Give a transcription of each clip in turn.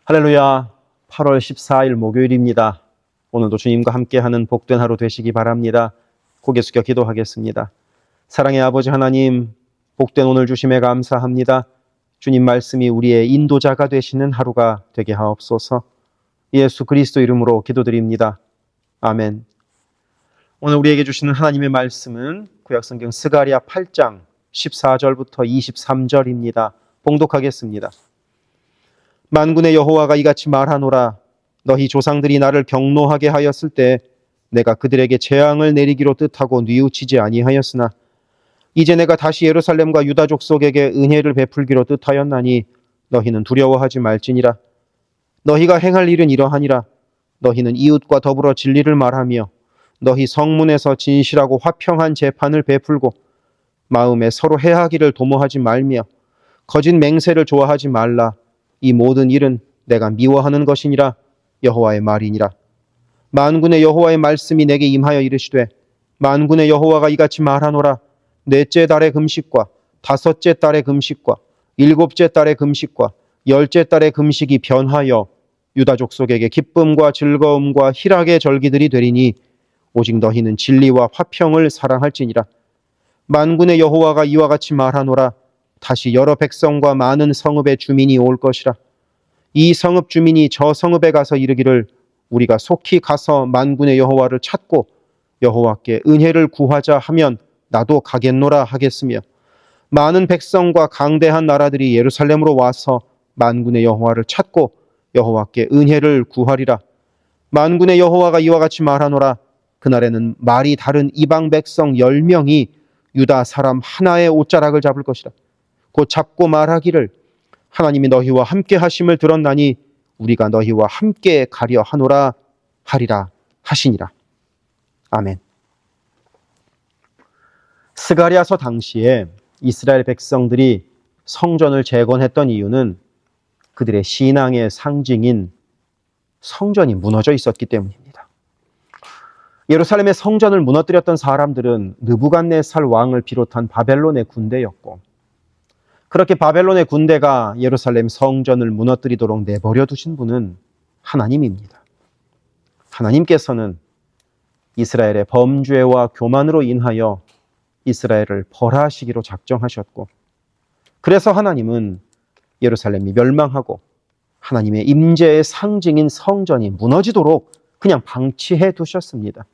할렐루야. 8월 14일 목요일입니다. 오늘도 주님과 함께하는 복된 하루 되시기 바랍니다. 고개 숙여 기도하겠습니다. 사랑의 아버지 하나님, 복된 오늘 주심에 감사합니다. 주님 말씀이 우리의 인도자가 되시는 하루가 되게 하옵소서. 예수 그리스도 이름으로 기도드립니다. 아멘. 오늘 우리에게 주시는 하나님의 말씀은 구약성경 스가랴 8장 14절부터 23절입니다. 봉독하겠습니다. 만군의 여호와가 이같이 말하노라. 너희 조상들이 나를 경노하게 하였을 때 내가 그들에게 재앙을 내리기로 뜻하고 뉘우치지 아니하였으나 이제 내가 다시 예루살렘과 유다 족속에게 은혜를 베풀기로 뜻하였나니 너희는 두려워하지 말지니라. 너희가 행할 일은 이러하니라. 너희는 이웃과 더불어 진리를 말하며 너희 성문에서 진실하고 화평한 재판을 베풀고 마음에 서로 해하기를 도모하지 말며 거짓 맹세를 좋아하지 말라. 이 모든 일은 내가 미워하는 것이니라. 여호와의 말이니라. 만군의 여호와의 말씀이 내게 임하여 이르시되 만군의 여호와가 이같이 말하노라. 넷째 달의 금식과 다섯째 달의 금식과 일곱째 달의 금식과 열째 달의 금식이 변하여 유다 족속에게 기쁨과 즐거움과 희락의 절기들이 되리니 오직 너희는 진리와 화평을 사랑할지니라. 만군의 여호와가 이와 같이 말하노라. 다시 여러 백성과 많은 성읍의 주민이 올 것이라. 이 성읍 주민이 저 성읍에 가서 이르기를 우리가 속히 가서 만군의 여호와를 찾고 여호와께 은혜를 구하자 하면 나도 가겠노라 하겠으며 많은 백성과 강대한 나라들이 예루살렘으로 와서 만군의 여호와를 찾고 여호와께 은혜를 구하리라. 만군의 여호와가 이와 같이 말하노라. 그날에는 말이 다른 이방 백성 10명이 유다 사람 하나의 옷자락을 잡을 것이라. 곧 잡고 말하기를 하나님이 너희와 함께 하심을 들었나니 우리가 너희와 함께 가려 하노라 하리라 하시니라. 아멘. 스가랴서 당시에 이스라엘 백성들이 성전을 재건했던 이유는 그들의 신앙의 상징인 성전이 무너져 있었기 때문입니다. 예루살렘의 성전을 무너뜨렸던 사람들은 느부갓네살 왕을 비롯한 바벨론의 군대였고 그렇게 바벨론의 군대가 예루살렘 성전을 무너뜨리도록 내버려 두신 분은 하나님입니다. 하나님께서는 이스라엘의 범죄와 교만으로 인하여 이스라엘을 벌하시기로 작정하셨고 그래서 하나님은 예루살렘이 멸망하고 하나님의 임재의 상징인 성전이 무너지도록 그냥 방치해 두셨습니다.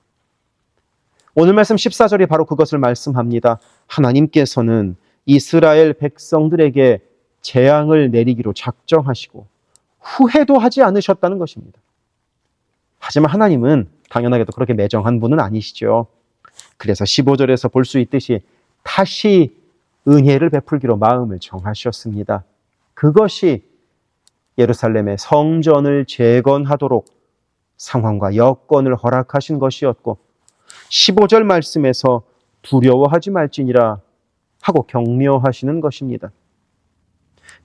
오늘 말씀 14절이 바로 그것을 말씀합니다. 하나님께서는 이스라엘 백성들에게 재앙을 내리기로 작정하시고 후회도 하지 않으셨다는 것입니다. 하지만 하나님은 당연하게도 그렇게 매정한 분은 아니시죠. 그래서 15절에서 볼 수 있듯이 다시 은혜를 베풀기로 마음을 정하셨습니다. 그것이 예루살렘의 성전을 재건하도록 상황과 여건을 허락하신 것이었고 15절 말씀에서 두려워하지 말지니라 하고 격려하시는 것입니다.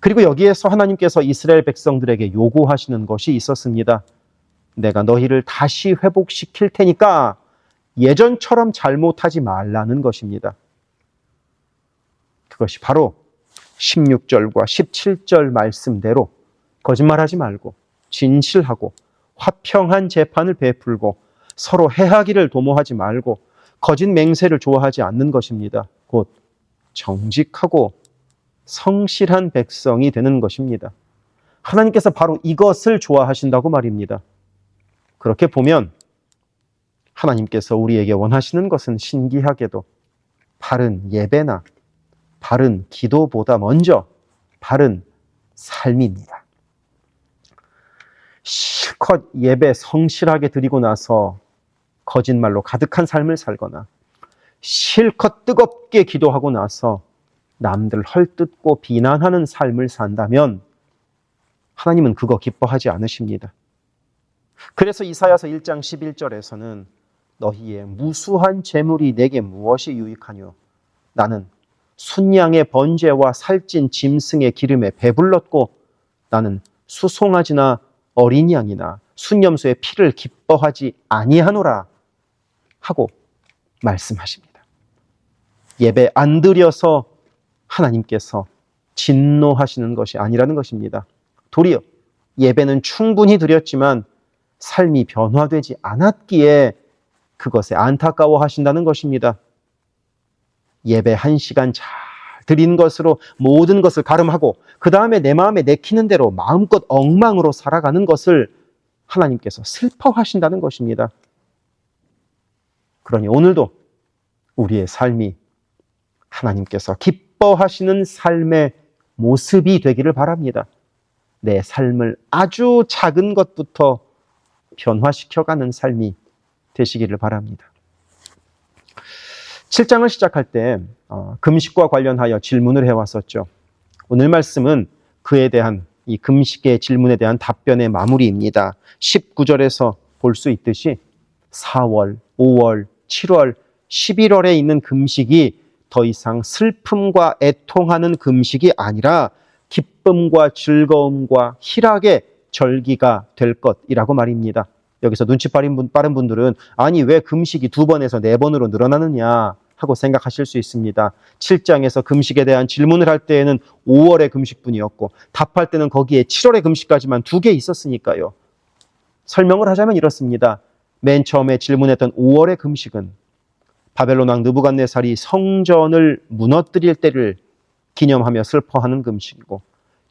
그리고 여기에서 하나님께서 이스라엘 백성들에게 요구하시는 것이 있었습니다. 내가 너희를 다시 회복시킬 테니까 예전처럼 잘못하지 말라는 것입니다. 그것이 바로 16절과 17절 말씀대로 거짓말하지 말고 진실하고 화평한 재판을 베풀고 서로 해하기를 도모하지 말고 거짓 맹세를 좋아하지 않는 것입니다. 곧 정직하고 성실한 백성이 되는 것입니다. 하나님께서 바로 이것을 좋아하신다고 말입니다. 그렇게 보면 하나님께서 우리에게 원하시는 것은 신기하게도 바른 예배나 바른 기도보다 먼저 바른 삶입니다. 실컷 예배 성실하게 드리고 나서 거짓말로 가득한 삶을 살거나 실컷 뜨겁게 기도하고 나서 남들 헐뜯고 비난하는 삶을 산다면 하나님은 그거 기뻐하지 않으십니다. 그래서 이사야서 1장 11절에서는 너희의 무수한 재물이 내게 무엇이 유익하뇨? 나는 순양의 번제와 살찐 짐승의 기름에 배불렀고 나는 수송아지나 어린 양이나 순염소의 피를 기뻐하지 아니하노라 하고 말씀하십니다. 예배 안 드려서 하나님께서 진노하시는 것이 아니라는 것입니다. 도리어 예배는 충분히 드렸지만 삶이 변화되지 않았기에 그것에 안타까워하신다는 것입니다. 예배 1시간 잘 드린 것으로 모든 것을 가름하고 그 다음에 내 마음에 내키는 대로 마음껏 엉망으로 살아가는 것을 하나님께서 슬퍼하신다는 것입니다. 그러니 오늘도 우리의 삶이 하나님께서 기뻐하시는 삶의 모습이 되기를 바랍니다. 내 삶을 아주 작은 것부터 변화시켜가는 삶이 되시기를 바랍니다. 7장을 시작할 때 금식과 관련하여 질문을 해왔었죠. 오늘 말씀은 그에 대한 이 금식의 질문에 대한 답변의 마무리입니다. 19절에서 볼 수 있듯이 4월, 5월, 7월, 11월에 있는 금식이 더 이상 슬픔과 애통하는 금식이 아니라 기쁨과 즐거움과 희락의 절기가 될 것이라고 말입니다. 여기서 눈치 빠른 분들은 아니 왜 금식이 2번에서 4번으로 늘어나느냐 하고 생각하실 수 있습니다. 7장에서 금식에 대한 질문을 할 때에는 5월의 금식분이었고 답할 때는 거기에 7월의 금식까지만 2개 있었으니까요. 설명을 하자면 이렇습니다. 맨 처음에 질문했던 5월의 금식은 바벨론 왕 느부갓네살이 성전을 무너뜨릴 때를 기념하며 슬퍼하는 금식이고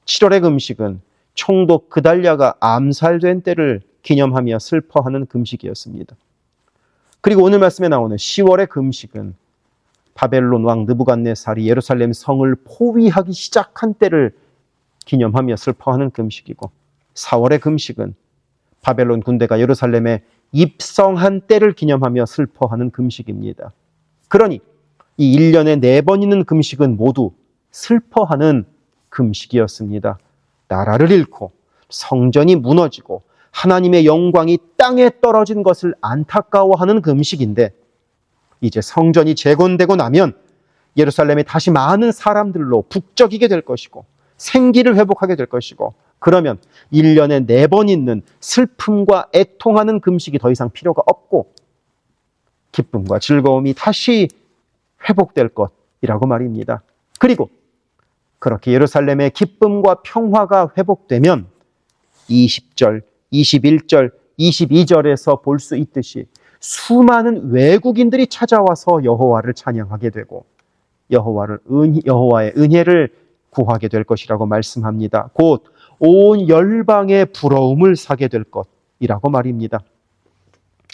7월의 금식은 총독 그달랴가 암살된 때를 기념하며 슬퍼하는 금식이었습니다. 그리고 오늘 말씀에 나오는 10월의 금식은 바벨론 왕 느부갓네살이 예루살렘 성을 포위하기 시작한 때를 기념하며 슬퍼하는 금식이고 4월의 금식은 바벨론 군대가 예루살렘에 입성한 때를 기념하며 슬퍼하는 금식입니다. 그러니 이 1년에 4번 있는 금식은 모두 슬퍼하는 금식이었습니다. 나라를 잃고 성전이 무너지고 하나님의 영광이 땅에 떨어진 것을 안타까워하는 금식인데 이제 성전이 재건되고 나면 예루살렘에 다시 많은 사람들로 북적이게 될 것이고 생기를 회복하게 될 것이고 그러면 1년에 4번 있는 슬픔과 애통하는 금식이 더 이상 필요가 없고 기쁨과 즐거움이 다시 회복될 것이라고 말입니다. 그리고 그렇게 예루살렘의 기쁨과 평화가 회복되면 20절, 21절, 22절에서 볼 수 있듯이 수많은 외국인들이 찾아와서 여호와를 찬양하게 되고 여호와의 은혜를 구하게 될 것이라고 말씀합니다. 곧 온 열방의 부러움을 사게 될 것이라고 말입니다.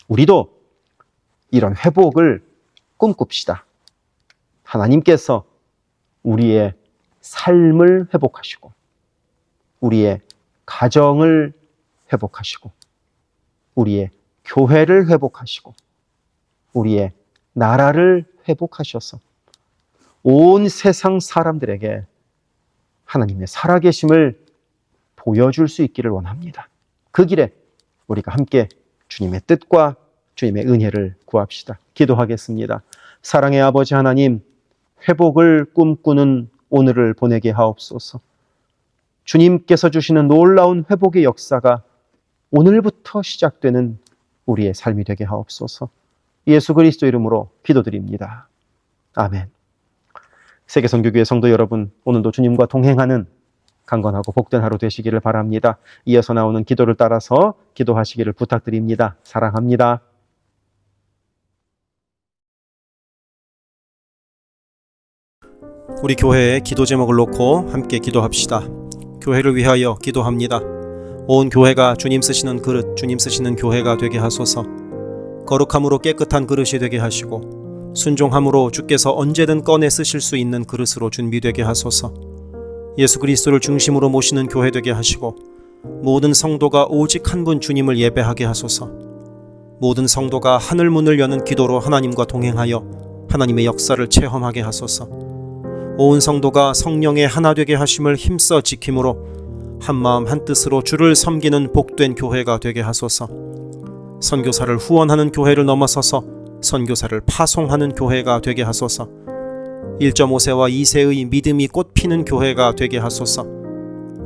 우리도 이런 회복을 꿈꿉시다. 하나님께서 우리의 삶을 회복하시고 우리의 가정을 회복하시고 우리의 교회를 회복하시고 우리의 나라를 회복하셔서 온 세상 사람들에게 하나님의 살아계심을 보여줄 수 있기를 원합니다. 그 길에 우리가 함께 주님의 뜻과 주님의 은혜를 구합시다. 기도하겠습니다. 사랑의 아버지 하나님, 회복을 꿈꾸는 오늘을 보내게 하옵소서. 주님께서 주시는 놀라운 회복의 역사가 오늘부터 시작되는 우리의 삶이 되게 하옵소서. 예수 그리스도 이름으로 기도드립니다. 아멘. 세계선교교회 성도 여러분, 오늘도 주님과 동행하는 강건하고 복된 하루 되시기를 바랍니다. 이어서 나오는 기도를 따라서 기도하시기를 부탁드립니다. 사랑합니다. 우리 교회의 기도 제목을 놓고 함께 기도합시다. 교회를 위하여 기도합니다. 온 교회가 주님 쓰시는 그릇, 주님 쓰시는 교회가 되게 하소서. 거룩함으로 깨끗한 그릇이 되게 하시고 순종함으로 주께서 언제든 꺼내 쓰실 수 있는 그릇으로 준비되게 하소서. 예수 그리스도를 중심으로 모시는 교회 되게 하시고 모든 성도가 오직 한 분 주님을 예배하게 하소서. 모든 성도가 하늘 문을 여는 기도로 하나님과 동행하여 하나님의 역사를 체험하게 하소서. 온 성도가 성령의 하나 되게 하심을 힘써 지킴으로 한마음 한뜻으로 주를 섬기는 복된 교회가 되게 하소서. 선교사를 후원하는 교회를 넘어서서 선교사를 파송하는 교회가 되게 하소서. 1.5세와 2세의 믿음이 꽃피는 교회가 되게 하소서.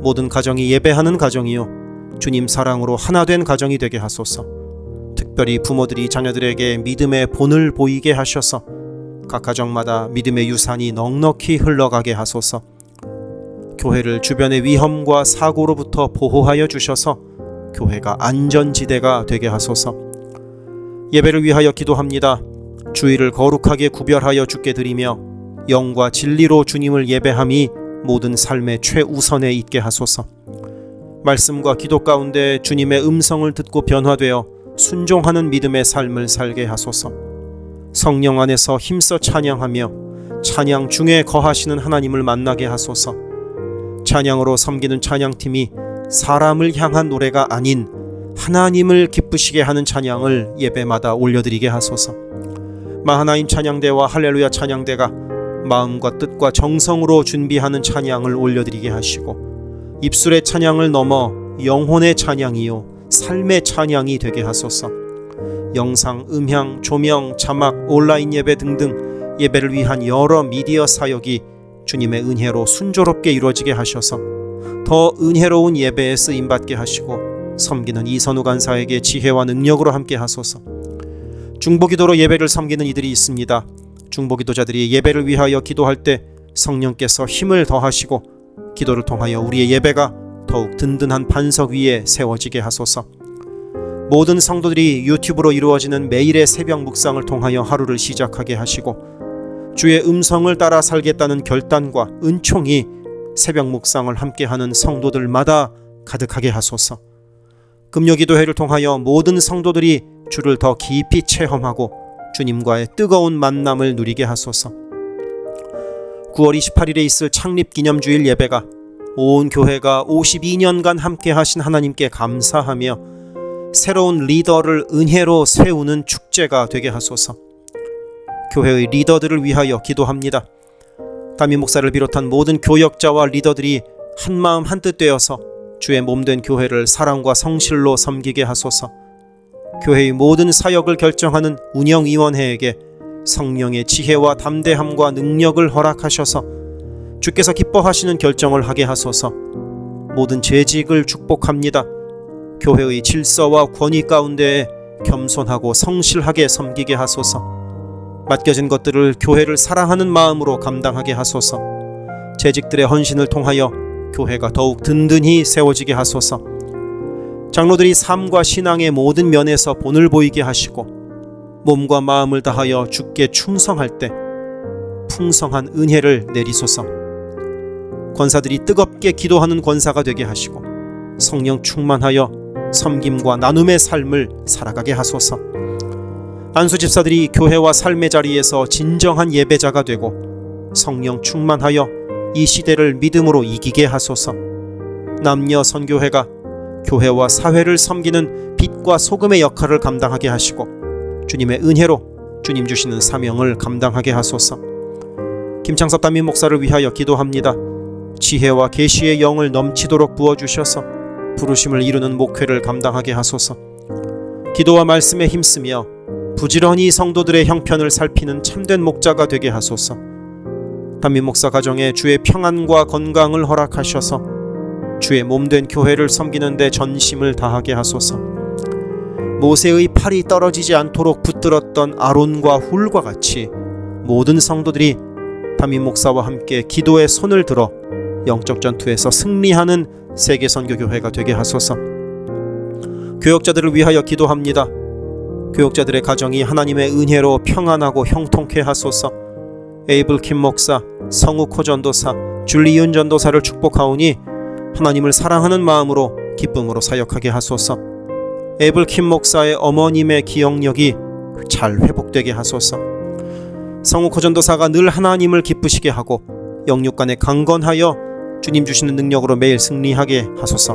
모든 가정이 예배하는 가정이요 주님 사랑으로 하나 된 가정이 되게 하소서. 특별히 부모들이 자녀들에게 믿음의 본을 보이게 하셔서 각 가정마다 믿음의 유산이 넉넉히 흘러가게 하소서. 교회를 주변의 위험과 사고로부터 보호하여 주셔서 교회가 안전지대가 되게 하소서. 예배를 위하여 기도합니다. 주일을 거룩하게 구별하여 주께 드리며 영과 진리로 주님을 예배함이 모든 삶의 최우선에 있게 하소서. 말씀과 기도 가운데 주님의 음성을 듣고 변화되어 순종하는 믿음의 삶을 살게 하소서. 성령 안에서 힘써 찬양하며 찬양 중에 거하시는 하나님을 만나게 하소서. 찬양으로 섬기는 찬양팀이 사람을 향한 노래가 아닌 하나님을 기쁘시게 하는 찬양을 예배마다 올려드리게 하소서. 마하나임 찬양대와 할렐루야 찬양대가 마음과 뜻과 정성으로 준비하는 찬양을 올려드리게 하시고 입술의 찬양을 넘어 영혼의 찬양이요 삶의 찬양이 되게 하소서. 영상, 음향, 조명, 자막, 온라인 예배 등등 예배를 위한 여러 미디어 사역이 주님의 은혜로 순조롭게 이루어지게 하셔서 더 은혜로운 예배에 쓰임받게 하시고 섬기는 이선우 간사에게 지혜와 능력으로 함께 하소서. 중보기도로 예배를 섬기는 이들이 있습니다. 중보기도자들이 예배를 위하여 기도할 때 성령께서 힘을 더하시고 기도를 통하여 우리의 예배가 더욱 든든한 반석 위에 세워지게 하소서. 모든 성도들이 유튜브로 이루어지는 매일의 새벽 묵상을 통하여 하루를 시작하게 하시고 주의 음성을 따라 살겠다는 결단과 은총이 새벽 묵상을 함께하는 성도들마다 가득하게 하소서. 금요기도회를 통하여 모든 성도들이 주를 더 깊이 체험하고 주님과의 뜨거운 만남을 누리게 하소서. 9월 28일에 있을 창립기념주일 예배가 온 교회가 52년간 함께 하신 하나님께 감사하며 새로운 리더를 은혜로 세우는 축제가 되게 하소서. 교회의 리더들을 위하여 기도합니다. 담임 목사를 비롯한 모든 교역자와 리더들이 한마음 한뜻 되어서 주의 몸된 교회를 사랑과 성실로 섬기게 하소서. 교회의 모든 사역을 결정하는 운영위원회에게 성령의 지혜와 담대함과 능력을 허락하셔서 주께서 기뻐하시는 결정을 하게 하소서. 모든 재직을 축복합니다. 교회의 질서와 권위 가운데에 겸손하고 성실하게 섬기게 하소서. 맡겨진 것들을 교회를 사랑하는 마음으로 감당하게 하소서. 재직들의 헌신을 통하여 교회가 더욱 든든히 세워지게 하소서. 장로들이 삶과 신앙의 모든 면에서 본을 보이게 하시고 몸과 마음을 다하여 주께 충성할 때 풍성한 은혜를 내리소서. 권사들이 뜨겁게 기도하는 권사가 되게 하시고 성령 충만하여 섬김과 나눔의 삶을 살아가게 하소서. 안수 집사들이 교회와 삶의 자리에서 진정한 예배자가 되고 성령 충만하여 이 시대를 믿음으로 이기게 하소서. 남녀 선교회가 교회와 사회를 섬기는 빛과 소금의 역할을 감당하게 하시고 주님의 은혜로 주님 주시는 사명을 감당하게 하소서. 김창섭 담임 목사를 위하여 기도합니다. 지혜와 계시의 영을 넘치도록 부어주셔서 부르심을 이루는 목회를 감당하게 하소서. 기도와 말씀에 힘쓰며 부지런히 성도들의 형편을 살피는 참된 목자가 되게 하소서. 담임 목사 가정에 주의 평안과 건강을 허락하셔서 주의 몸된 교회를 섬기는 데 전심을 다하게 하소서. 모세의 팔이 떨어지지 않도록 붙들었던 아론과 훌과 같이 모든 성도들이 담임 목사와 함께 기도의 손을 들어 영적 전투에서 승리하는 세계 선교 교회가 되게 하소서. 교역자들을 위하여 기도합니다. 교역자들의 가정이 하나님의 은혜로 평안하고 형통케 하소서. 에이블 킴 목사, 성욱 호 전도사, 줄리윤 전도사를 축복하오니 하나님을 사랑하는 마음으로 기쁨으로 사역하게 하소서. 에이블 킴 목사의 어머님의 기억력이 잘 회복되게 하소서. 성욱 호 전도사가 늘 하나님을 기쁘시게 하고 영육간에 강건하여 주님 주시는 능력으로 매일 승리하게 하소서.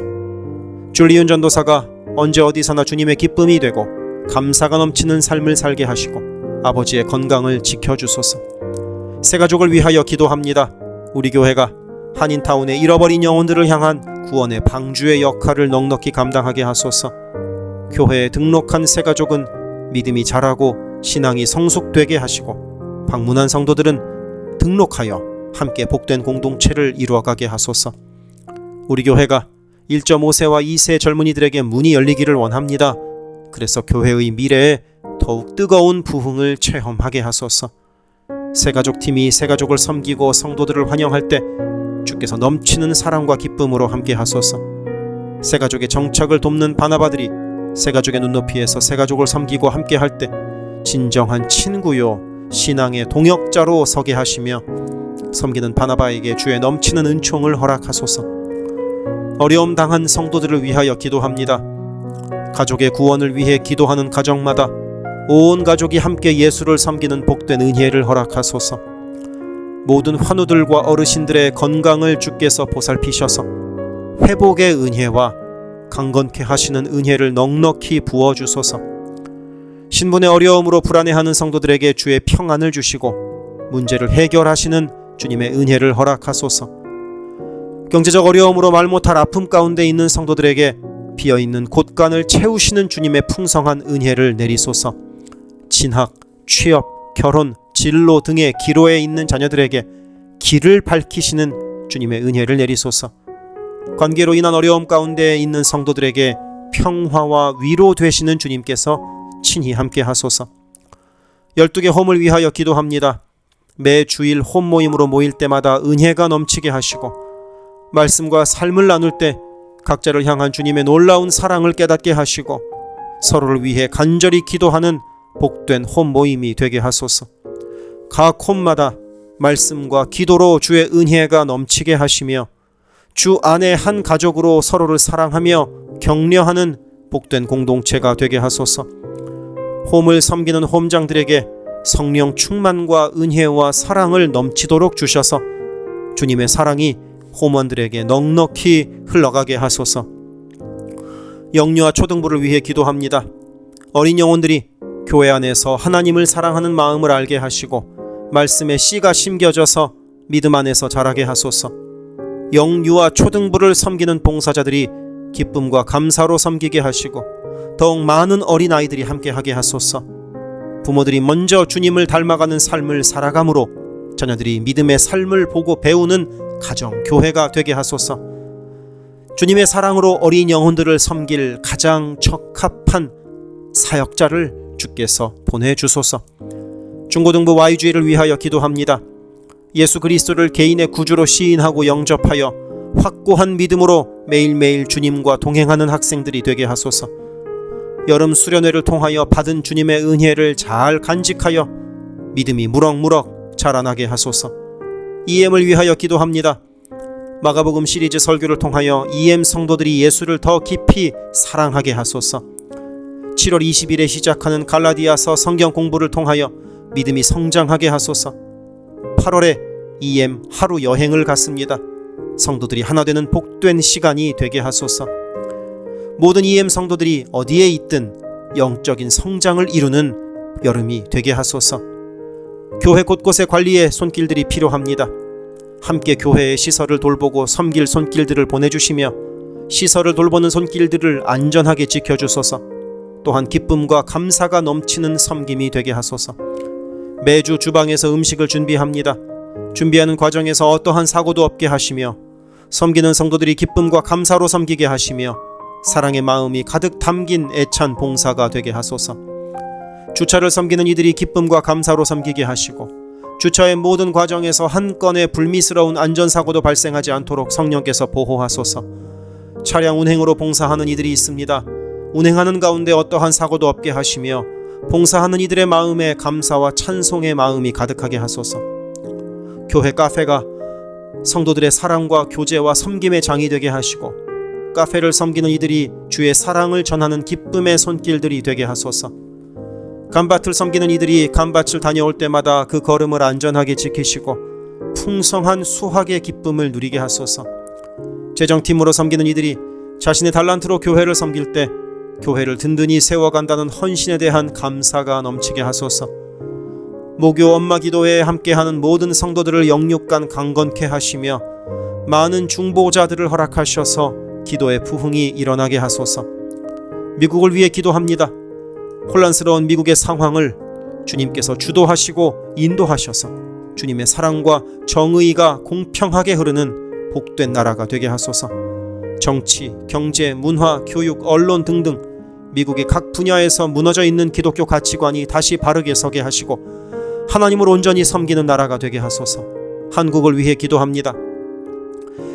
줄리윤 전도사가 언제 어디서나 주님의 기쁨이 되고 감사가 넘치는 삶을 살게 하시고 아버지의 건강을 지켜주소서. 새가족을 위하여 기도합니다. 우리 교회가 한인타운의 잃어버린 영혼들을 향한 구원의 방주의 역할을 넉넉히 감당하게 하소서. 교회에 등록한 새가족은 믿음이 자라고 신앙이 성숙되게 하시고 방문한 성도들은 등록하여 함께 복된 공동체를 이루어가게 하소서. 우리 교회가 1.5세와 2세 젊은이들에게 문이 열리기를 원합니다. 그래서 교회의 미래에 더욱 뜨거운 부흥을 체험하게 하소서. 새가족팀이 새가족을 섬기고 성도들을 환영할 때 주께서 주께서 넘치는 사랑과 기쁨으로 함께 하소서. 새가족의 정착을 돕는 바나바들이 새가족의 눈높이에서 새가족을 섬기고 함께 할 때 진정한 친구요 신앙의 동역자로 서게 하시며 섬기는 바나바에게 주의 넘치는 은총을 허락하소서. 어려움 당한 성도들을 위하여 기도합니다. 가족의 구원을 위해 기도하는 가정마다 온 가족이 함께 예수를 섬기는 복된 은혜를 허락하소서. 모든 환우들과 어르신들의 건강을 주께서 보살피셔서 회복의 은혜와 강건케 하시는 은혜를 넉넉히 부어주소서. 신분의 어려움으로 불안해하는 성도들에게 주의 평안을 주시고 문제를 해결하시는 주님의 은혜를 허락하소서. 경제적 어려움으로 말 못할 아픔 가운데 있는 성도들에게 비어있는 곳간을 채우시는 주님의 풍성한 은혜를 내리소서. 진학, 취업, 결혼, 진로 등의 기로에 있는 자녀들에게 길을 밝히시는 주님의 은혜를 내리소서. 관계로 인한 어려움 가운데 있는 성도들에게 평화와 위로 되시는 주님께서 친히 함께 하소서. 12개 홈을 위하여 기도합니다. 매 주일 홈 모임으로 모일 때마다 은혜가 넘치게 하시고 말씀과 삶을 나눌 때 각자를 향한 주님의 놀라운 사랑을 깨닫게 하시고 서로를 위해 간절히 기도하는 복된 홈 모임이 되게 하소서. 각 홈마다 말씀과 기도로 주의 은혜가 넘치게 하시며 주 안에 한 가족으로 서로를 사랑하며 격려하는 복된 공동체가 되게 하소서. 홈을 섬기는 홈장들에게 성령 충만과 은혜와 사랑을 넘치도록 주셔서 주님의 사랑이 홈원들에게 넉넉히 흘러가게 하소서. 영유아 초등부를 위해 기도합니다. 어린 영혼들이 교회 안에서 하나님을 사랑하는 마음을 알게 하시고 말씀의 씨가 심겨져서 믿음 안에서 자라게 하소서. 영유아 초등부를 섬기는 봉사자들이 기쁨과 감사로 섬기게 하시고 더욱 많은 어린아이들이 함께하게 하소서. 부모들이 먼저 주님을 닮아가는 삶을 살아감으로 자녀들이 믿음의 삶을 보고 배우는 가정, 교회가 되게 하소서. 주님의 사랑으로 어린 영혼들을 섬길 가장 적합한 사역자를 주께서 보내주소서. 중고등부 Y주일을 위하여 기도합니다. 예수 그리스도를 개인의 구주로 시인하고 영접하여 확고한 믿음으로 매일매일 주님과 동행하는 학생들이 되게 하소서. 여름 수련회를 통하여 받은 주님의 은혜를 잘 간직하여 믿음이 무럭무럭 자라나게 하소서. EM을 위하여 기도합니다. 마가복음 시리즈 설교를 통하여 EM 성도들이 예수를 더 깊이 사랑하게 하소서. 7월 20일에 시작하는 갈라디아서 성경 공부를 통하여 믿음이 성장하게 하소서. 8월에 EM 하루 여행을 갔습니다. 성도들이 하나 되는 복된 시간이 되게 하소서. 모든 EM 성도들이 어디에 있든 영적인 성장을 이루는 여름이 되게 하소서. 교회 곳곳의 관리에 손길들이 필요합니다. 함께 교회의 시설을 돌보고 섬길 손길들을 보내주시며 시설을 돌보는 손길들을 안전하게 지켜주소서. 또한 기쁨과 감사가 넘치는 섬김이 되게 하소서. 매주 주방에서 음식을 준비합니다. 준비하는 과정에서 어떠한 사고도 없게 하시며 섬기는 성도들이 기쁨과 감사로 섬기게 하시며 사랑의 마음이 가득 담긴 애찬 봉사가 되게 하소서. 주차를 섬기는 이들이 기쁨과 감사로 섬기게 하시고 주차의 모든 과정에서 한 건의 불미스러운 안전사고도 발생하지 않도록 성령께서 보호하소서. 차량 운행으로 봉사하는 이들이 있습니다. 운행하는 가운데 어떠한 사고도 없게 하시며 봉사하는 이들의 마음에 감사와 찬송의 마음이 가득하게 하소서. 교회 카페가 성도들의 사랑과 교제와 섬김의 장이 되게 하시고 카페를 섬기는 이들이 주의 사랑을 전하는 기쁨의 손길들이 되게 하소서. 감밭을 섬기는 이들이 감밭을 다녀올 때마다 그 걸음을 안전하게 지키시고 풍성한 수확의 기쁨을 누리게 하소서. 재정팀으로 섬기는 이들이 자신의 달란트로 교회를 섬길 때 교회를 든든히 세워간다는 헌신에 대한 감사가 넘치게 하소서. 모교 엄마 기도회에 함께하는 모든 성도들을 영육간 강건케 하시며 많은 중보자들을 허락하셔서 기도의 부흥이 일어나게 하소서. 미국을 위해 기도합니다. 혼란스러운 미국의 상황을 주님께서 주도하시고 인도하셔서 주님의 사랑과 정의가 공평하게 흐르는 복된 나라가 되게 하소서. 정치, 경제, 문화, 교육, 언론 등등 미국의 각 분야에서 무너져 있는 기독교 가치관이 다시 바르게 서게 하시고 하나님을 온전히 섬기는 나라가 되게 하소서. 한국을 위해 기도합니다.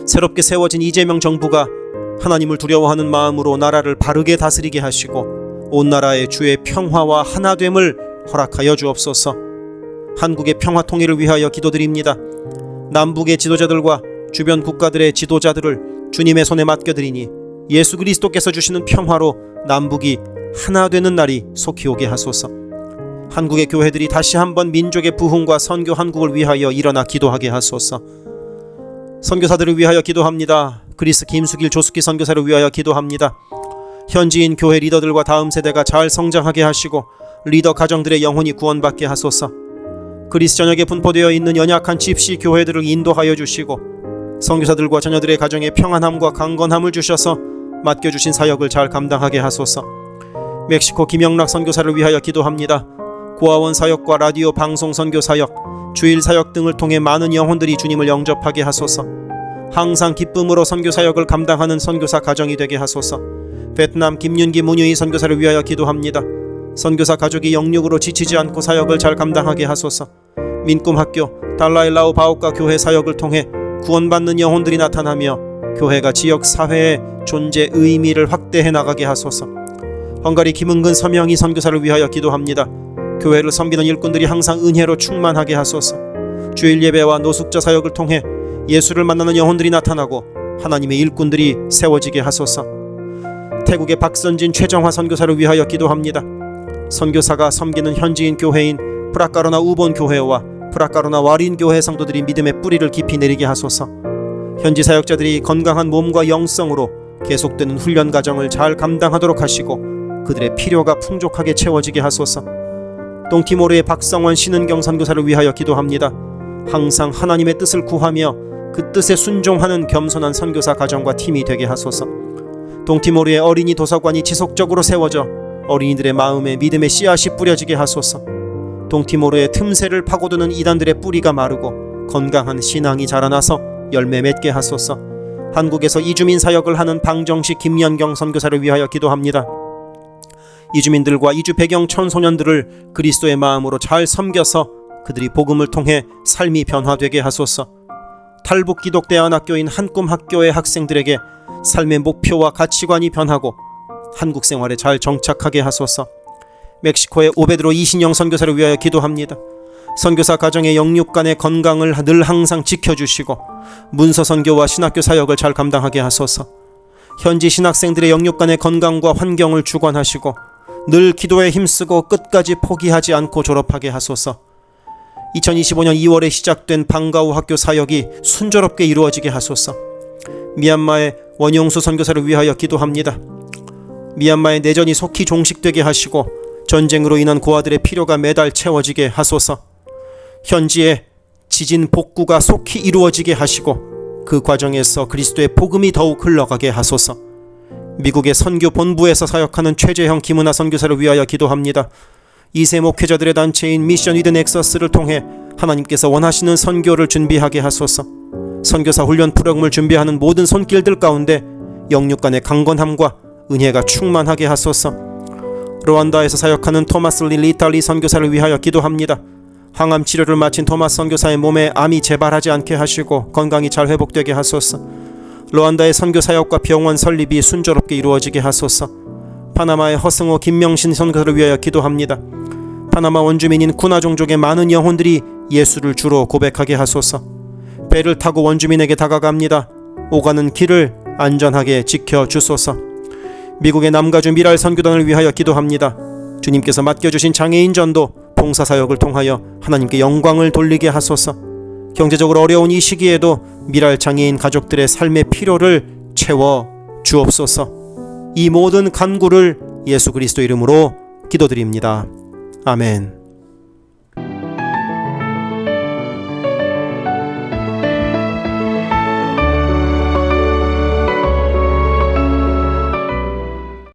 새롭게 세워진 이재명 정부가 하나님을 두려워하는 마음으로 나라를 바르게 다스리게 하시고 온 나라의 주의 평화와 하나됨을 허락하여 주옵소서. 한국의 평화 통일을 위하여 기도드립니다. 남북의 지도자들과 주변 국가들의 지도자들을 주님의 손에 맡겨드리니 예수 그리스도께서 주시는 평화로 남북이 하나 되는 날이 속히 오게 하소서. 한국의 교회들이 다시 한번 민족의 부흥과 선교 한국을 위하여 일어나 기도하게 하소서. 선교사들을 위하여 기도합니다. 그리스 김수길 조숙기 선교사를 위하여 기도합니다. 현지인 교회 리더들과 다음 세대가 잘 성장하게 하시고 리더 가정들의 영혼이 구원받게 하소서. 그리스 전역에 분포되어 있는 연약한 집시 교회들을 인도하여 주시고 선교사들과 자녀들의 가정에 평안함과 강건함을 주셔서 맡겨주신 사역을 잘 감당하게 하소서. 멕시코 김영락 선교사를 위하여 기도합니다. 고아원 사역과 라디오 방송 선교 사역, 주일 사역 등을 통해 많은 영혼들이 주님을 영접하게 하소서. 항상 기쁨으로 선교 사역을 감당하는 선교사 가정이 되게 하소서. 베트남 김윤기 문유희 선교사를 위하여 기도합니다. 선교사 가족이 영육으로 지치지 않고 사역을 잘 감당하게 하소서. 민꿈학교, 달라일라오 바오카 교회 사역을 통해 구원받는 영혼들이 나타나며 교회가 지역 사회의 존재 의미를 확대해 나가게 하소서. 헝가리 김은근 서명희 선교사를 위하여 기도합니다. 교회를 섬기는 일꾼들이 항상 은혜로 충만하게 하소서. 주일 예배와 노숙자 사역을 통해 예수를 만나는 영혼들이 나타나고 하나님의 일꾼들이 세워지게 하소서. 태국의 박선진 최정화 선교사를 위하여 기도합니다. 선교사가 섬기는 현지인 교회인 프라카로나 우본 교회와 프라카로나 와린 교회 성도들이 믿음의 뿌리를 깊이 내리게 하소서. 현지 사역자들이 건강한 몸과 영성으로 계속되는 훈련 과정을 잘 감당하도록 하시고 그들의 필요가 풍족하게 채워지게 하소서. 동티모르의 박성원 신은경 선교사를 위하여 기도합니다. 항상 하나님의 뜻을 구하며 그 뜻에 순종하는 겸손한 선교사 가정과 팀이 되게 하소서. 동티모르의 어린이 도서관이 지속적으로 세워져 어린이들의 마음에 믿음의 씨앗이 뿌려지게 하소서. 동티모르의 틈새를 파고드는 이단들의 뿌리가 마르고 건강한 신앙이 자라나서 열매 맺게 하소서. 한국에서 이주민 사역을 하는 방정식 김연경 선교사를 위하여 기도합니다. 이주민들과 이주 배경 청소년들을 그리스도의 마음으로 잘 섬겨서 그들이 복음을 통해 삶이 변화되게 하소서. 탈북 기독대안학교인 한꿈학교의 학생들에게 삶의 목표와 가치관이 변하고 한국 생활에 잘 정착하게 하소서. 멕시코의 오베드로 이신영 선교사를 위하여 기도합니다. 선교사 가정의 영육 간의 건강을 늘 항상 지켜주시고 문서 선교와 신학교 사역을 잘 감당하게 하소서. 현지 신학생들의 영육 간의 건강과 환경을 주관하시고 늘 기도에 힘쓰고 끝까지 포기하지 않고 졸업하게 하소서. 2025년 2월에 시작된 방과후 학교 사역이 순조롭게 이루어지게 하소서. 미얀마의 원용수 선교사를 위하여 기도합니다. 미얀마의 내전이 속히 종식되게 하시고 전쟁으로 인한 고아들의 필요가 매달 채워지게 하소서. 현지의 지진 복구가 속히 이루어지게 하시고 그 과정에서 그리스도의 복음이 더욱 흘러가게 하소서. 미국의 선교 본부에서 사역하는 최재형 김은하 선교사를 위하여 기도합니다. 2세 목회자들의 단체인 미션 위드 넥서스를 통해 하나님께서 원하시는 선교를 준비하게 하소서. 선교사 훈련 프로그램을 준비하는 모든 손길들 가운데 영육 간의 강건함과 은혜가 충만하게 하소서. 루안다에서 사역하는 토마스 리탈리 선교사를 위하여 기도합니다. 항암 치료를 마친 토마스 선교사의 몸에 암이 재발하지 않게 하시고 건강이 잘 회복되게 하소서. 루안다의 선교 사역과 병원 설립이 순조롭게 이루어지게 하소서. 파나마의 허승호 김명신 선교사를 위하여 기도합니다. 파나마 원주민인 쿠나 종족의 많은 영혼들이 예수를 주로 고백하게 하소서. 배를 타고 원주민에게 다가갑니다. 오가는 길을 안전하게 지켜주소서. 미국의 남가주 미랄 선교단을 위하여 기도합니다. 주님께서 맡겨주신 장애인 전도 봉사사역을 통하여 하나님께 영광을 돌리게 하소서. 경제적으로 어려운 이 시기에도 미랄 장애인 가족들의 삶의 필요를 채워 주옵소서. 이 모든 간구를 예수 그리스도 이름으로 기도드립니다. 아멘.